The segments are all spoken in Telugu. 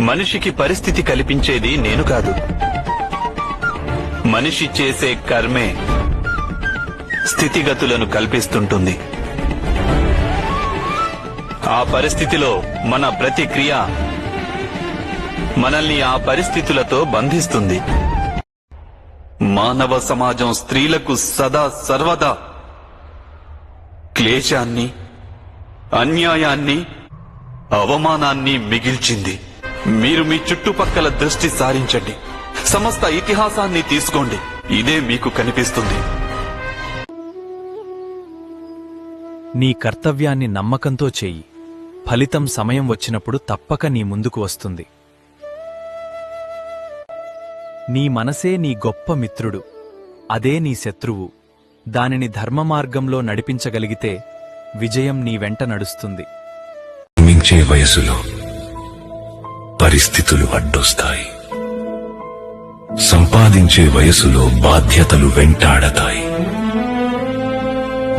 మనిషికి పరిస్థితి కల్పించేది నేను కాదు, మనిషి చేసే కర్మే స్థితిగతులను కల్పిస్తుంటుంది. ఆ పరిస్థితిలో మన ప్రతిక్రియ మనల్ని ఆ పరిస్థితులతో బంధిస్తుంది. మానవ సమాజం స్త్రీలకు సదా సర్వదా క్లేశాన్ని, అన్యాయాన్ని, అవమానాన్ని మిగిల్చింది. మీరు మీ చుట్టుపక్కల దృష్టి సారించండి, సమస్త ఇతిహాసాన్ని తీసుకోండి, ఇదే మీకు కనిపిస్తుంది. నీ కర్తవ్యాన్ని నమ్మకంతో చెయ్యి. ఫలితం సమయం వచ్చినప్పుడు తప్పక నీ ముందుకు వస్తుంది. నీ మనసే నీ గొప్ప మిత్రుడు, అదే నీ శత్రువు. దానిని ధర్మ మార్గంలో నడిపించగలిగితే విజయం నీ వెంట నడుస్తుంది. మించే వయసులో పరిస్థితులు అడ్డొస్తాయి. సంపాదించే వయసులో బాధ్యతలు వెంటాడతాయి.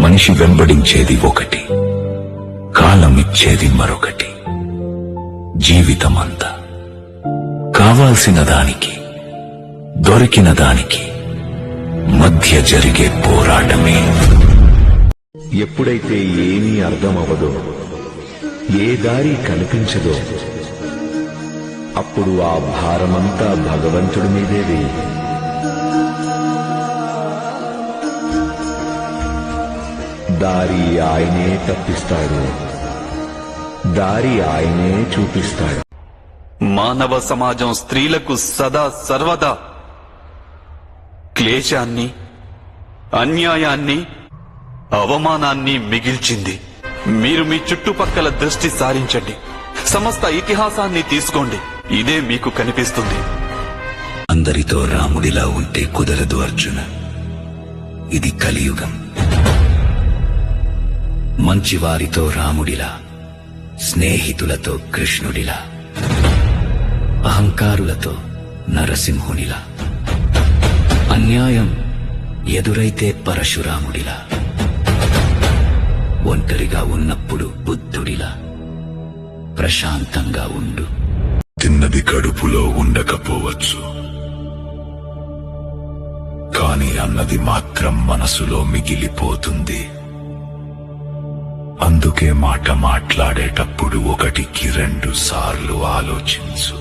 మనిషి వెంబడించేది ఒకటి, కాలమిచ్చేది మరొకటి. జీవితమంతా కావాల్సిన దానికి, దొరికిన దానికి మధ్య జరిగే పోరాటమే. ఎప్పుడైతే ఏమీ అర్థమవదో, ఏ దారి కనిపించదో, అప్పుడు ఆ భారమంతా భగవంతుడి మీదే వేయి. దారి ఆయనే తప్పిస్తాడు, దారి ఆయనే చూపిస్తాడు. మానవ సమాజం స్త్రీలకు సదా సర్వదా క్లేశాన్ని, అన్యాయాన్ని, అవమానాన్ని మిగిల్చింది. మీరు మీ చుట్టుపక్కల దృష్టి సారించండి, సమస్త ఇతిహాసాన్ని తీసుకోండి, ఇదే మీకు కనిపిస్తుంది. అందరితో రాముడిలా ఉంటే కుదరదు అర్జున, ఇది కలియుగం. మంచివారితో రాముడిలా, స్నేహితులతో కృష్ణుడిలా, అహంకారులతో నరసింహునిలా, అన్యాయం ఎదురైతే పరశురాముడిలా, ఒంటరిగా ఉన్నప్పుడు బుద్ధుడిలా ప్రశాంతంగా ఉండు. తిన్నది కడుపులో ఉండకపోవచ్చు, కాని అన్నది మాత్రం మనసులో మిగిలిపోతుంది. అందుకే మాట మాట్లాడేటప్పుడు 1కి 2 సార్లు ఆలోచించు.